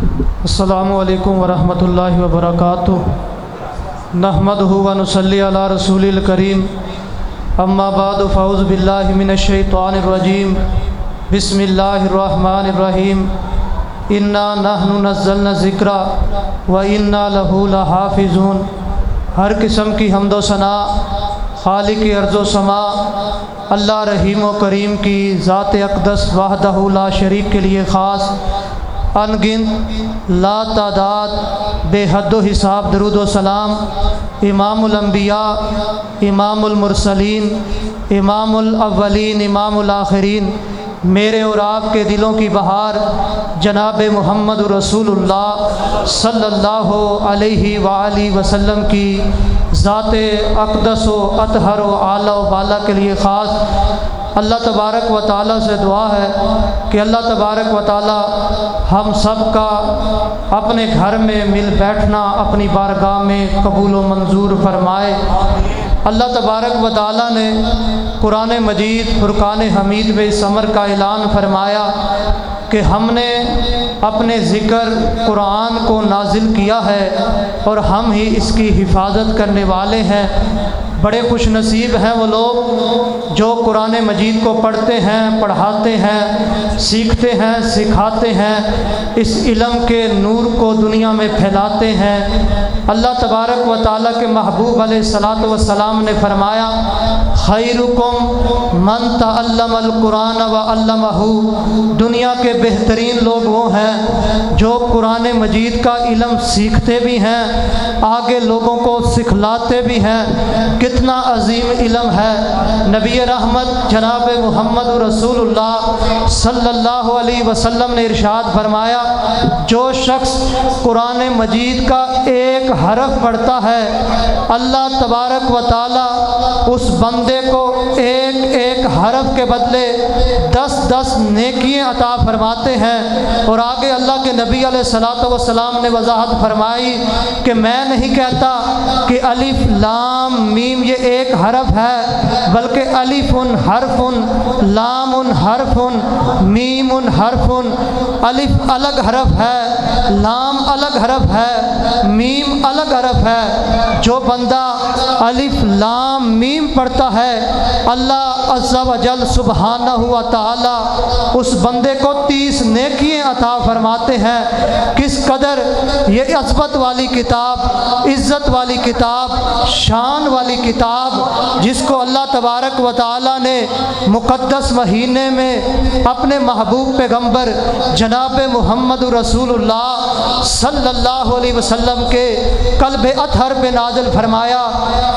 السلام علیکم ورحمۃ اللہ وبرکاتہ۔ نحمدہ و نصلی علی رسول الکریم، اما بعد فاعوذ باللہ من الشیطان الرجیم، بسم اللہ الرحمن الرحیم۔ انا نحن نزلنا الذکر و انا لہ لحافظون۔ ہر قسم کی حمد و ثنا خالق ارض و سما اللہ رحیم و کریم کی ذات اقدس وحدہ لا شریک کے لیے خاص، ان گنت لا تعداد بے حد و حساب درود و سلام امام الانبیاء، امام المرسلین، امام الاولین، امام الآخرین، میرے اور آپ کے دلوں کی بہار جناب محمد رسول اللہ صلی اللہ علیہ وآلہ وسلم کی ذات اقدس و اطہر و اعلیٰ و بالا کے لیے خاص اللہ تبارک و تعالیٰ سے دعا ہے کہ اللہ تبارک و تعالیٰ ہم سب کا اپنے گھر میں مل بیٹھنا اپنی بارگاہ میں قبول و منظور فرمائے۔ اللہ تبارک و تعالیٰ نے قرآن مجید فرقان حمید میں اس امر کا اعلان فرمایا کہ ہم نے اپنے ذکر قرآن کو نازل کیا ہے اور ہم ہی اس کی حفاظت کرنے والے ہیں۔ بڑے خوش نصیب ہیں وہ لوگ جو قرآن مجید کو پڑھتے ہیں، پڑھاتے ہیں، سیکھتے ہیں، سکھاتے ہیں، اس علم کے نور کو دنیا میں پھیلاتے ہیں۔ اللہ تبارک و تعالیٰ کے محبوب علیہ الصلاۃ والسلام نے فرمایا، خیرکم من تعلم القرآن وعلمہ۔ دنیا کے بہترین لوگ وہ ہیں جو قرآن مجید کا علم سیکھتے بھی ہیں، آگے لوگوں کو سکھلاتے بھی ہیں۔ کتنا عظیم علم ہے۔ نبی رحمت جناب محمد رسول اللہ صلی اللہ علیہ وسلم نے ارشاد فرمایا، جو شخص قرآن مجید کا ایک حرف پڑھتا ہے، اللہ تبارک و تعالی اس بندے کو ایک ایک حرف کے بدلے 10 نیکیاں عطا فرماتے ہیں۔ اور آگے اللہ کے نبی علیہ الصلوۃ والسلام نے وضاحت فرمائی کہ میں نہیں کہتا کہ الف لام میم یہ ایک حرف ہے، بلکہ الف حرف، لام حرف، میم حرف۔ الف الگ حرف ہے، لام الگ حرف ہے، میم الگ حرف ہے۔ جو بندہ الف لام میم پڑھتا ہے، اللہ عز و جل سبحانہ و تعالی اس بندے کو 30 نیکیاں عطا فرماتے ہیں۔ کس قدر یہ عظمت والی کتاب، عزت والی کتاب، شان والی کتاب، جس کو اللہ تبارک و تعالی نے مقدس مہینے میں اپنے محبوب پیغمبر جناب محمد رسول اللہ صلی اللہ علیہ وسلم کے قلب اطہر پہ نازل فرمایا،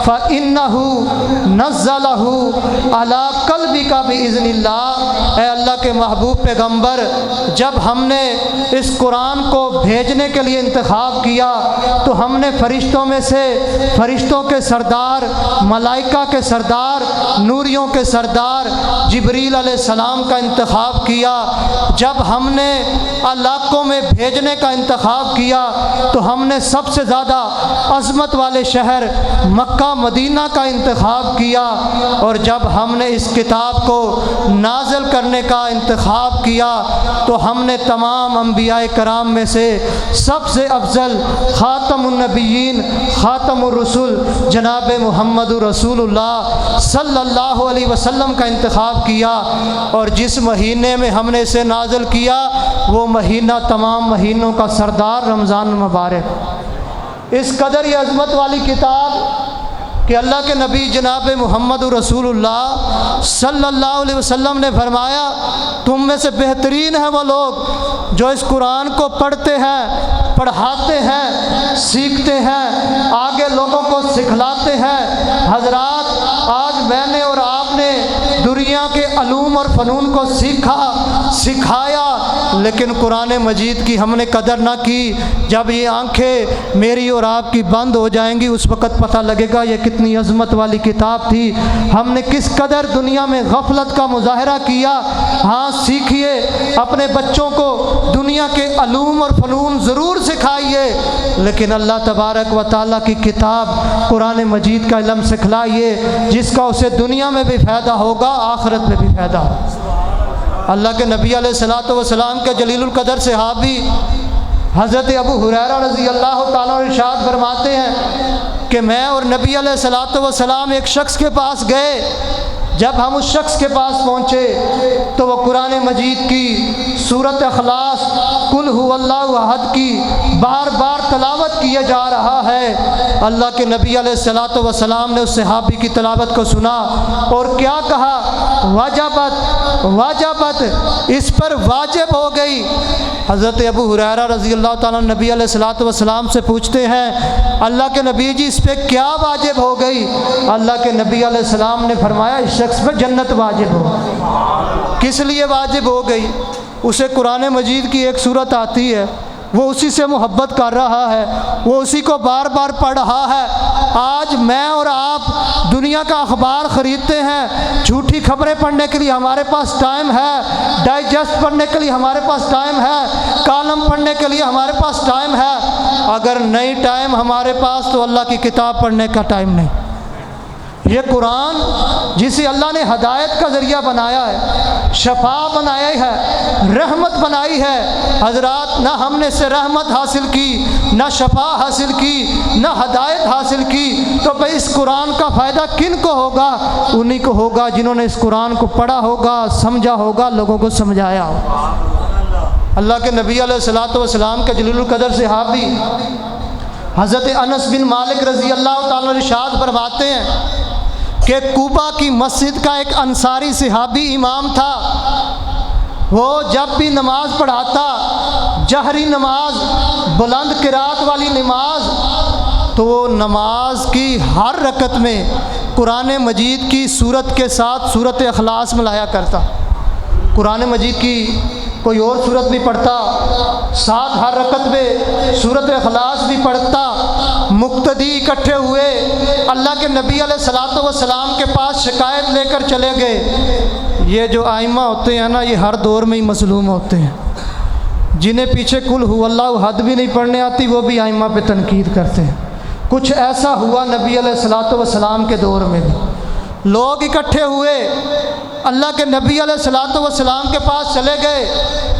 فَإِنَّهُ نَزَّلَهُ عَلَىٰ قَلْبِكَ بِإِذْنِ اللَّهِ۔ اے اللہ کے محبوب پیغمبر، جب ہم نے اس قرآن کو بھیجنے کے لیے انتخاب کیا تو ہم نے فرشتوں میں سے فرشتوں کے سردار، ملائکہ کے سردار، نوریوں کے سردار جبریل علیہ السلام کا انتخاب کیا۔ جب ہم نے علاقوں میں بھیجنے کا انتخاب کیا تو ہم نے سب سے زیادہ عظمت والے شہر مکہ مدینہ کا انتخاب کیا۔ اور جب ہم نے اس کتاب کو نازل کرنے کا انتخاب کیا تو ہم نے تمام انبیاء کرام میں سے سب سے افضل خاتم النبیین، خاتم الرسول جناب محمد رسول اللہ صلی اللہ علیہ وسلم کا انتخاب کیا۔ اور جس مہینے میں ہم نے اسے نازل کیا وہ مہینہ تمام مہینوں کا سردار رمضان المبارک۔ اس قدر یہ عظمت والی کتاب کہ اللہ کے نبی جناب محمد رسول اللہ صلی اللہ علیہ وسلم نے فرمایا، تم میں سے بہترین ہیں وہ لوگ جو اس قرآن کو پڑھتے ہیں، پڑھاتے ہیں، سیکھتے ہیں، آگے لوگوں کو سکھلاتے ہیں۔ حضرات، آج میں نے اور آپ نے دنیا کے علوم اور فنون کو سیکھا، سکھایا، لیکن قرآن مجید کی ہم نے قدر نہ کی۔ جب یہ آنکھیں میری اور آپ کی بند ہو جائیں گی اس وقت پتہ لگے گا یہ کتنی عظمت والی کتاب تھی۔ ہم نے کس قدر دنیا میں غفلت کا مظاہرہ کیا۔ ہاں، سیکھیے، اپنے بچوں کو دنیا کے علوم اور فنون ضرور سکھائیے، لیکن اللہ تبارک و تعالیٰ کی کتاب قرآن مجید کا علم سکھلائیے، جس کا اسے دنیا میں بھی فائدہ ہوگا، آخرت میں بھی فائدہ ہوگا۔ اللہ کے نبی علیہ الصلوۃ والسلام کے جلیل القدر صحابی حضرت ابو ہریرہ رضی اللہ تعالیٰ عنہ ارشاد فرماتے ہیں کہ میں اور نبی علیہ الصلوۃ والسلام ایک شخص کے پاس گئے. جب ہم اس شخص کے پاس پہنچے تو وہ قرآن مجید کی سورۃ اخلاص قل هو اللہ احد کی بار بار تلاوت کیے جا رہا ہے. اللہ کے نبی علیہ الصلوۃ والسلام نے اس صحابی کی تلاوت کو سنا اور کیا کہا؟ واجبت واجبت، اس پر واجب ہو گئی. حضرت ابو ہریرہ رضی اللہ تعالیٰ نبی علیہ الصلوۃ والسلام سے پوچھتے ہیں اللہ کے نبی جی اس پہ کیا واجب ہو گئی؟ اللہ کے نبی علیہ السلام نے فرمایا اس شخص پہ جنت واجب ہو. کس لیے واجب ہو گئی؟ اسے قرآن مجید کی ایک صورت آتی ہے، وہ اسی سے محبت کر رہا ہے، وہ اسی کو بار بار پڑھ رہا ہے. آج میں اور آپ دنیا کا اخبار خریدتے ہیں، جھوٹی خبریں پڑھنے کے لیے ہمارے پاس ٹائم ہے، ڈائجسٹ پڑھنے کے لیے ہمارے پاس ٹائم ہے، کالم پڑھنے کے لیے ہمارے پاس ٹائم ہے. اگر نہیں ٹائم ہمارے پاس تو اللہ کی کتاب پڑھنے کا ٹائم نہیں. یہ قرآن جسے اللہ نے ہدایت کا ذریعہ بنایا ہے، شفا بنائی ہے، رحمت بنائی ہے. حضرات نہ ہم نے اس سے رحمت حاصل کی، نہ شفا حاصل کی، نہ ہدایت حاصل کی، تو بھئی اس قرآن کا فائدہ کن کو ہوگا؟ انہی کو ہوگا جنہوں نے اس قرآن کو پڑھا ہوگا، سمجھا ہوگا، لوگوں کو سمجھایا ہوگا. اللہ کے نبی علیہ الصلوۃ والسلام کے جلیل القدر صحابی حضرت انس بن مالک رضی اللہ تعالیٰ عنہ ارشاد فرماتے ہیں کہ کوبہ کی مسجد کا ایک انصاری صحابی امام تھا. وہ جب بھی نماز پڑھاتا، جہری نماز، بلند قرات والی نماز، تو وہ نماز کی ہر رکعت میں قرآن مجید کی صورت کے ساتھ سورۃ اخلاص ملایا کرتا. قرآن مجید کی کوئی اور صورت بھی پڑھتا، ساتھ ہر رکعت میں سورۃ اخلاص بھی پڑھتا. مقتدی اکٹھے ہوئے، اللہ کے نبی علیہ الصلوۃ والسلام کے پاس شکایت لے کر چلے گئے. یہ جو ائمہ ہوتے ہیں نا، یہ ہر دور میں ہی مظلوم ہوتے ہیں. جنہیں پیچھے قل هو اللہ احد بھی نہیں پڑھنے آتی، وہ بھی ائمہ پہ تنقید کرتے ہیں. کچھ ایسا ہوا نبی علیہ الصلوۃ والسلام کے دور میں بھی. لوگ اکٹھے ہوئے، اللہ کے نبی علیہ الصلوۃ والسلام کے پاس چلے گئے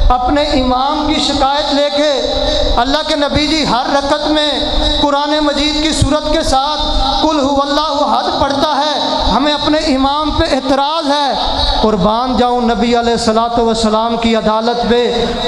اپنے امام کی شکایت لے کے. اللہ کے نبی جی ہر رکعت میں قرآن مجید کی صورت کے ساتھ قل هو اللہ احد پڑھتا ہے، ہمیں اپنے امام پہ اعتراض ہے. قربان جاؤں نبی علیہ الصلوۃ والسلام کی عدالت پہ.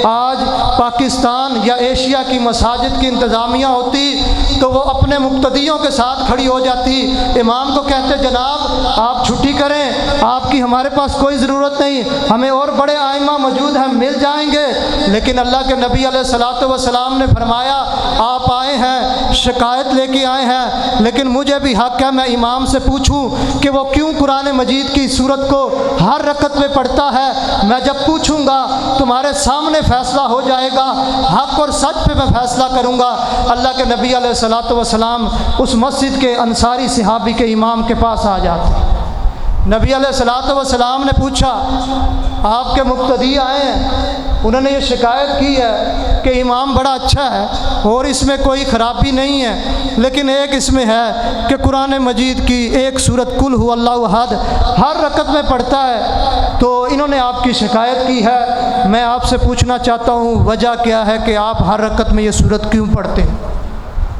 آج پاکستان یا ایشیا کی مساجد کی انتظامیہ ہوتی تو وہ اپنے مقتدیوں کے ساتھ کھڑی ہو جاتی، امام کو کہتے جناب آپ چھٹی کریں، آپ کی ہمارے پاس کوئی ضرورت نہیں، ہمیں اور بڑے ائمہ موجود ہیں، مل جائیں گے. لیکن اللہ کے نبی علیہ الصلوۃ والسلام نے فرمایا آپ آئے ہیں، شکایت لے کے آئے ہیں، لیکن مجھے بھی حق ہے میں امام سے پوچھوں کہ وہ کیوں قرآن مجید کی صورت کو ہر رکعت میں پڑھتا ہے. میں جب پوچھوں گا تمہارے سامنے فیصلہ ہو جائے گا، حق اور سچ پہ میں فیصلہ کروں گا. اللہ کے نبی علیہ الصلوۃ والسلام اس مسجد کے انصاری صحابی کے امام کے پاس آ جاتے. نبی علیہ الصلوۃ والسلام نے پوچھا آپ کے مقتدی آئے ہیں، انہوں نے یہ شکایت کی ہے کہ امام بڑا اچھا ہے اور اس میں کوئی خرابی نہیں ہے، لیکن ایک اس میں ہے کہ قرآن مجید کی ایک سورت قل هو اللہ احد ہر رکعت میں پڑھتا ہے. تو انہوں نے آپ کی شکایت کی ہے، میں آپ سے پوچھنا چاہتا ہوں وجہ کیا ہے کہ آپ ہر رکعت میں یہ سورت کیوں پڑھتے ہیں؟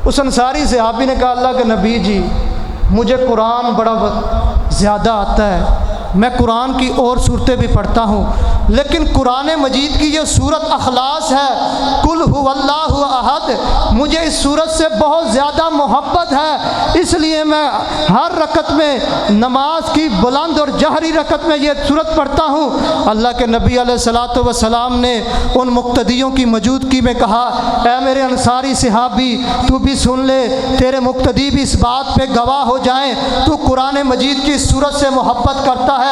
اس انصاری صحابی نے کہا اللہ کے نبی جی مجھے قرآن بڑا زیادہ آتا ہے، میں قرآن کی اور صورتیں بھی پڑھتا ہوں، لیکن قرآن مجید کی یہ صورت اخلاص ہے قل هو اللہ احد، مجھے اس صورت سے بہت زیادہ محبت ہے، اس لیے میں ہر رکعت میں نماز کی بلند اور جہری رکعت میں یہ صورت پڑھتا ہوں. اللہ کے نبی علیہ الصلوۃ والسلام نے ان مقتدیوں کی موجودگی میں کہا اے میرے انصاری صحابی تو بھی سن لے، تیرے مقتدی بھی اس بات پہ گواہ ہو جائیں، تو قرآن مجید کی اس صورت سے محبت کرتا ہے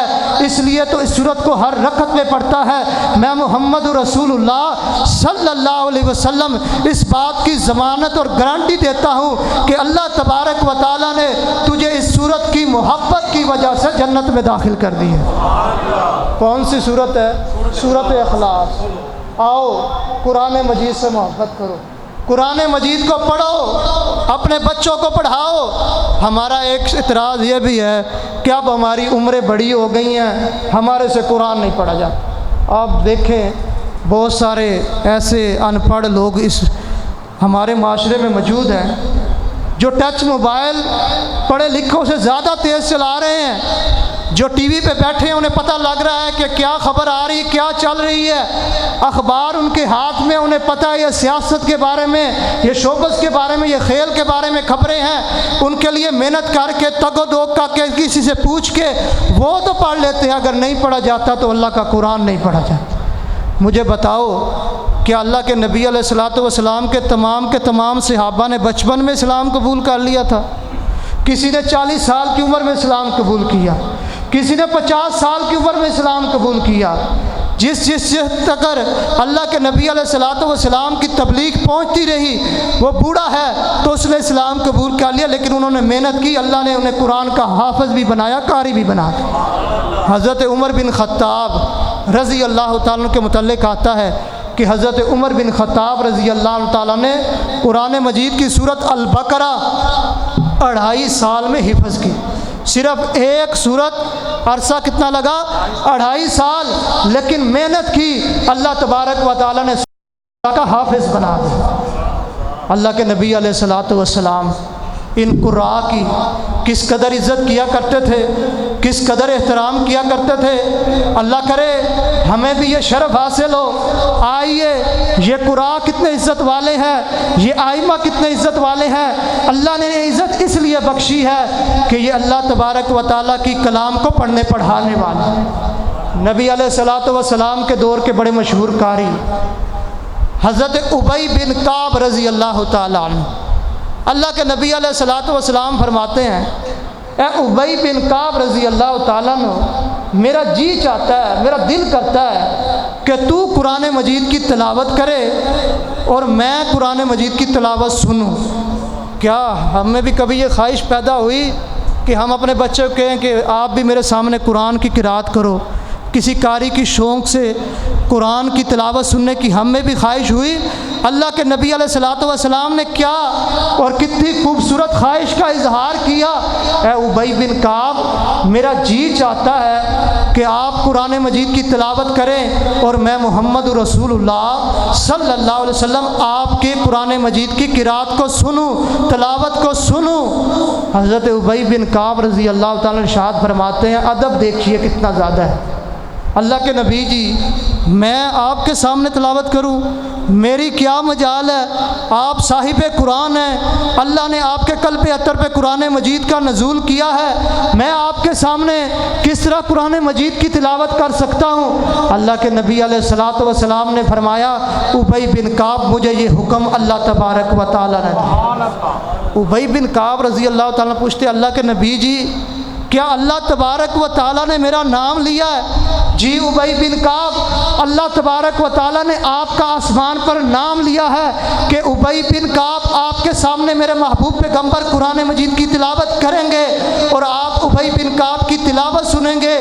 اس لیے تو اس صورت کو ہر رکعت میں پڑھتا ہے. میں محمد رسول اللہ صلی اللہ علیہ وسلم اس بات کی ضمانت اور گارنٹی دیتا ہوں کہ اللہ تبارک و تعالیٰ نے تجھے اس صورت کی محبت کی وجہ سے جنت میں داخل کر دی ہے. کون سی صورت ہے؟ سورۃ اخلاص. آؤ قرآن مجید سے محبت کرو، قرآن مجید کو پڑھو، اپنے بچوں کو پڑھاؤ. ہمارا ایک اعتراض یہ بھی ہے کہ اب ہماری عمریں بڑی ہو گئی ہیں، ہمارے سے قرآن نہیں پڑھا جاتا. آپ دیکھیں بہت سارے ایسے ان پڑھ لوگ اس ہمارے معاشرے میں موجود ہیں جو ٹچ موبائل پڑھے لکھوں سے زیادہ تیز چلا رہے ہیں، جو ٹی وی پہ بیٹھے ہیں انہیں پتہ لگ رہا ہے کہ کیا خبر آ رہی، کیا چل رہی ہے، اخبار ان کے ہاتھ میں، انہیں پتہ ہے یہ سیاست کے بارے میں، یہ شوبز کے بارے میں، یہ کھیل کے بارے میں خبریں ہیں، ان کے لیے محنت کر کے تگ و دو کا کہ کسی سے پوچھ کے وہ تو پڑھ لیتے ہیں، اگر نہیں پڑھا جاتا تو اللہ کا قرآن نہیں پڑھا جاتا۔ مجھے بتاؤ کہ اللہ کے نبی علیہ الصلوۃ والسلام کے تمام صحابہ نے بچپن میں اسلام قبول کر لیا تھا؟ کسی نے 40 سال کی عمر میں اسلام قبول کیا، کسی نے 50 سال کی عمر میں اسلام قبول کیا۔ جس تک اللہ کے نبی علیہ الصلوۃ والسلام کی تبلیغ پہنچتی رہی وہ بوڑھا ہے تو اس نے اسلام قبول کر لیا، لیکن انہوں نے محنت کی، اللہ نے انہیں قرآن کا حافظ بھی بنایا، قاری بھی بنا دیا۔ حضرت عمر بن خطاب رضی اللہ تعالیٰ کے متعلق آتا ہے کہ حضرت عمر بن خطاب رضی اللہ تعالیٰ نے قرآن مجید کی سورۃ البقرہ 2.5 سال میں حفظ کی۔ صرف ایک سورت، عرصہ کتنا لگا؟ 2.5 سال، لیکن محنت کی، اللہ تبارک و تعالیٰ نے سورہ کا حافظ بنا دیا۔ اللہ کے نبی علیہ الصلوۃ والسلام ان قراء کی کس قدر عزت کیا کرتے تھے، کس قدر احترام کیا کرتے تھے۔ اللہ کرے ہمیں بھی یہ شرف حاصل ہو۔ آئیے، یہ قراء کتنے عزت والے ہیں، یہ ائمہ کتنے عزت والے ہیں۔ اللہ نے یہ عزت اس لیے بخشی ہے کہ یہ اللہ تبارک و تعالیٰ کی کلام کو پڑھنے پڑھانے والے ہیں۔ نبی علیہ الصلوۃ والسلام کے دور کے بڑے مشہور قاری حضرت ابی بن کعب رضی اللہ تعالیٰ عنہ، اللہ کے نبی علیہ الصلوۃ والسلام فرماتے ہیں، اے ابی بن کعب رضی اللہ تعالیٰ عنہ، میرا جی چاہتا ہے، میرا دل کرتا ہے کہ تو قرآن مجید کی تلاوت کرے اور میں قرآن مجید کی تلاوت سنوں۔ کیا ہم میں بھی کبھی یہ خواہش پیدا ہوئی کہ ہم اپنے بچوں کو کہیں کہ آپ بھی میرے سامنے قرآن کی قرات کرو؟ کسی قاری کی شوق سے قرآن کی تلاوت سننے کی ہم میں بھی خواہش ہوئی؟ اللہ کے نبی علیہ الصلوۃ والسلام نے کیا اور کتنی خوبصورت خواہش کا اظہار کیا۔ اے ابی بن کعب، میرا جی چاہتا ہے کہ آپ قرآن مجید کی تلاوت کریں اور میں محمد رسول اللہ صلی اللہ علیہ وسلم آپ کے قرآن مجید کی قرات کو سنوں، تلاوت کو سنوں۔ حضرت ابی بن کعب رضی اللہ تعالیٰ ارشاد فرماتے ہیں، ادب دیکھیے کتنا زیادہ ہے۔ اللہ کے نبی جی، میں آپ کے سامنے تلاوت کروں؟ میری کیا مجال ہے؟ آپ صاحب قرآن ہیں، اللہ نے آپ کے قلب اطہر پہ قرآن مجید کا نزول کیا ہے، میں آپ کے سامنے کس طرح قرآن مجید کی تلاوت کر سکتا ہوں؟ اللہ کے نبی علیہ الصلوۃ والسلام نے فرمایا، ابی بن کعب، مجھے یہ حکم اللہ تبارک و تعالیٰ نے دیا۔ ابی بن کعب رضی اللہ تعالیٰ پوچھتے، اللہ کے نبی جی، کیا اللہ تبارک و تعالیٰ نے میرا نام لیا ہے؟ جی ابی بن کعب، اللہ تبارک و تعالیٰ نے آپ کا آسمان پر نام لیا ہے کہ ابی بن کعب آپ کے سامنے میرے محبوب پیغمبر قرآن مجید کی تلاوت کریں گے اور آپ ابی بن کعب کی تلاوت سنیں گے۔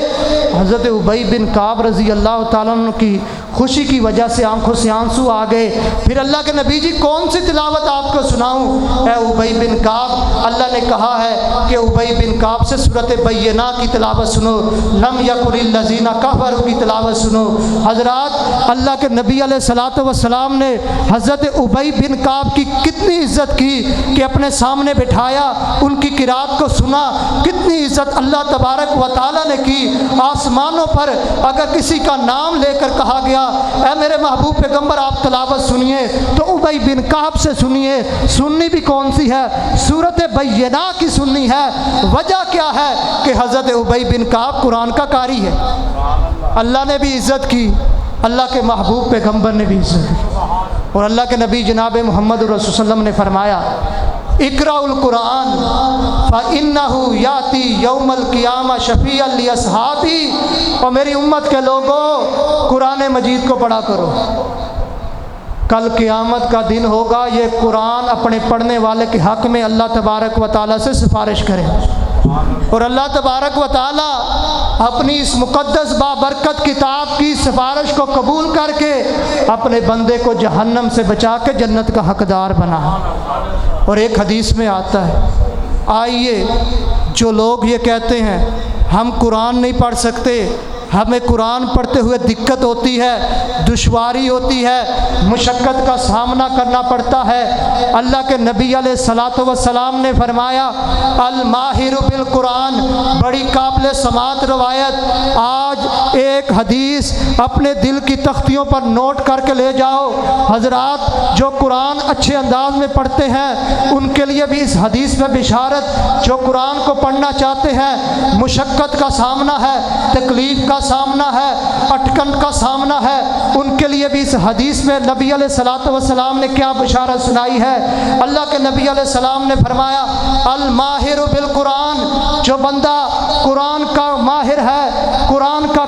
حضرت ابی بن کعب رضی اللہ تعالیٰ عنہ کی خوشی کی وجہ سے آنکھوں سے آنسو آ گئے۔ پھر اللہ کے نبی جی، کون سی تلاوت آپ کو سناؤں؟ اے ابی بن کعب، اللہ نے کہا ہے کہ ابی بن کعب سے سورۃ بینہ کی تلاوت سنو، لم یکن الذین کفروا کی تلاوت سنو۔ حضرات، اللہ کے نبی علیہ الصلوۃ والسلام نے حضرت ابی بن کعب کی کتنی عزت کی کہ اپنے سامنے بٹھایا، ان کی قرات کو سنا۔ کتنی عزت اللہ تبارک و تعالیٰ نے کی۔ آسمانوں پر اگر کسی کا نام لے کر کہا گیا، اے میرے محبوب پیغمبر آپ تلاوت سنیے، تو ابی بن کعب سے سنیے۔ سننی بھی کون سی ہے؟ سورۃ بینہ کی سننی ہے۔ وجہ کیا ہے کہ حضرت ابی بن کعب قرآن کا قاری ہے۔ اللہ نے بھی عزت کی، اللہ کے محبوب پیغمبر نے بھی عزت کی، اور اللہ کے نبی جناب محمد رسول اللہ علیہ وسلم نے فرمایا، اقرأ القرآن فإنہ یاتی یوم القیامہ شفیعا لاصحابی۔ اور میری امت کے لوگوں، قرآن مجید کو پڑھا کرو، کل قیامت کا دن ہوگا، یہ قرآن اپنے پڑھنے والے کے حق میں اللہ تبارک و تعالیٰ سے سفارش کرے، اور اللہ تبارک و تعالیٰ اپنی اس مقدس بابرکت کتاب کی سفارش کو قبول کر کے اپنے بندے کو جہنم سے بچا کے جنت کا حقدار بنا۔ اور ایک حدیث میں آتا ہے، آئیے جو لوگ یہ کہتے ہیں ہم قرآن نہیں پڑھ سکتے، ہمیں قرآن پڑھتے ہوئے دقت ہوتی ہے، دشواری ہوتی ہے، مشقت کا سامنا کرنا پڑتا ہے۔ اللہ کے نبی علیہ الصلاۃ والسلام نے فرمایا الماہر بالقرآن، بڑی قابل سماعت روایت۔ آج ایک حدیث اپنے دل کی تختیوں پر نوٹ کر کے لے جاؤ۔ حضرات جو قرآن اچھے انداز میں پڑھتے ہیں ان کے لیے بھی اس حدیث میں بشارت، جو قرآن کو پڑھنا چاہتے ہیں، مشقت کا سامنا ہے، تکلیف کا سامنا ہے، اٹکن کا سامنا ہے، ان کے لیے بھی اس حدیث میں نبی علیہ الصلاۃ والسلام نے کیا بشارت سنائی ہے۔ اللہ کے نبی علیہ السلام نے فرمایا الماہر بالقرآن، جو بندہ قرآن کا ماہر ہے، قرآن کا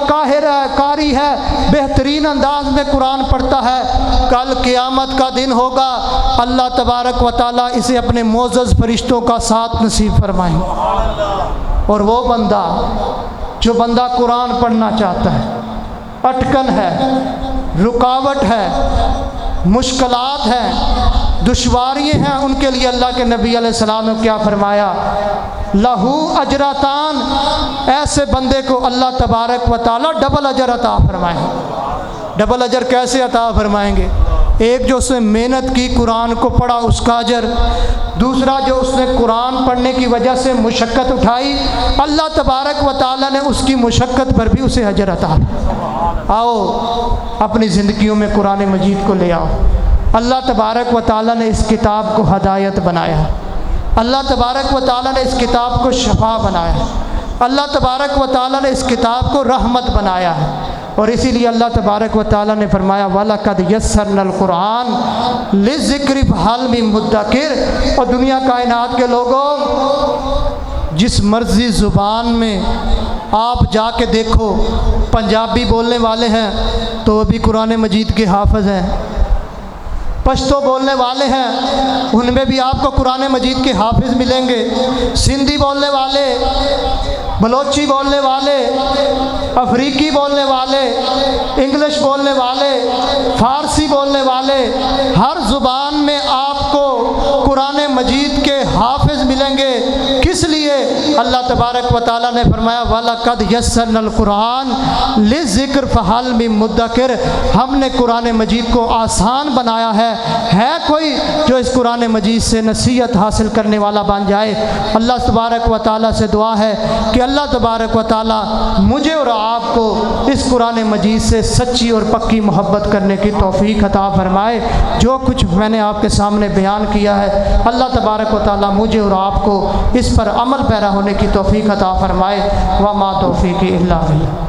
قاری ہے، بہترین انداز میں قرآن پڑھتا ہے، کل قیامت کا دن ہوگا، اللہ تبارک و تعالیٰ اسے اپنے معزز فرشتوں کا ساتھ نصیب فرمائیں۔ اور وہ بندہ جو بندہ قرآن پڑھنا چاہتا ہے، اٹکن ہے، رکاوٹ ہے، مشکلات ہیں، دشواریاں ہیں، ان کے لیے اللہ کے نبی علیہ السلام نے کیا فرمایا لہو اجرتان، ایسے بندے کو اللہ تبارک و تعالیٰ ڈبل اجر عطا فرمائیں۔ ڈبل اجر کیسے عطا فرمائیں گے؟ ایک جو اس نے محنت کی قرآن کو پڑھا اس کا اجر، دوسرا جو اس نے قرآن پڑھنے کی وجہ سے مشقت اٹھائی، اللہ تبارک و تعالیٰ نے اس کی مشقت پر بھی اسے اجر عطا۔ آؤ اپنی زندگیوں میں قرآن مجید کو لے آؤ۔ اللہ تبارک و تعالیٰ نے اس کتاب کو ہدایت بنایا ہے، اللہ تبارک و تعالیٰ نے اس کتاب کو شفا بنایا ہے، اللہ تبارک و تعالیٰ نے اس کتاب کو رحمت بنایا ہے، اور اسی لیے اللہ تبارک و تعالیٰ نے فرمایا وَلَقَدْ يَسَّرْنَا الْقُرْآنَ لِلذِّكْرِ فَهَلْ مِن مُدَّكِرٍ۔ اور دنیا کائنات کے لوگوں، جس مرضی زبان میں آپ جا کے دیکھو، پنجابی بولنے والے ہیں تو وہ بھی قرآن مجید کے حافظ ہیں، پشتو بولنے والے ہیں ان میں بھی آپ کو قرآن مجید کے حافظ ملیں گے، سندھی بولنے والے، بلوچی بولنے والے، افریقی بولنے والے، انگلش بولنے والے، فارسی بولنے والے، ہر زبان میں آپ کو قرآن مجید کے حافظ ملیں گے۔ کس لیے؟ اللہ تبارک و تعالیٰ نے فرمایا وَلَقَدْ يَسَّرْنَا الْقُرْآنَ لِلذِّكْرِ فَهَلْ مِن مُدَّكِرٍ۔ ہم نے قرآن مجید کو آسان بنایا ہے کوئی جو اس قرآن مجید سے نصیحت حاصل کرنے والا بن جائے؟ اللہ تبارک و تعالیٰ سے دعا ہے کہ اللہ تبارک و تعالیٰ مجھے اور آپ کو اس قرآن مجید سے سچی اور پکی محبت کرنے کی توفیق عطا فرمائے۔ جو کچھ میں نے آپ کے سامنے بیان کیا ہے اللہ تبارک و تعالیٰ مجھے اور آپ کو اس پر عمل پیرا ہونے کی توفیق عطا فرمائے۔ وما توفیقی الا باللہ۔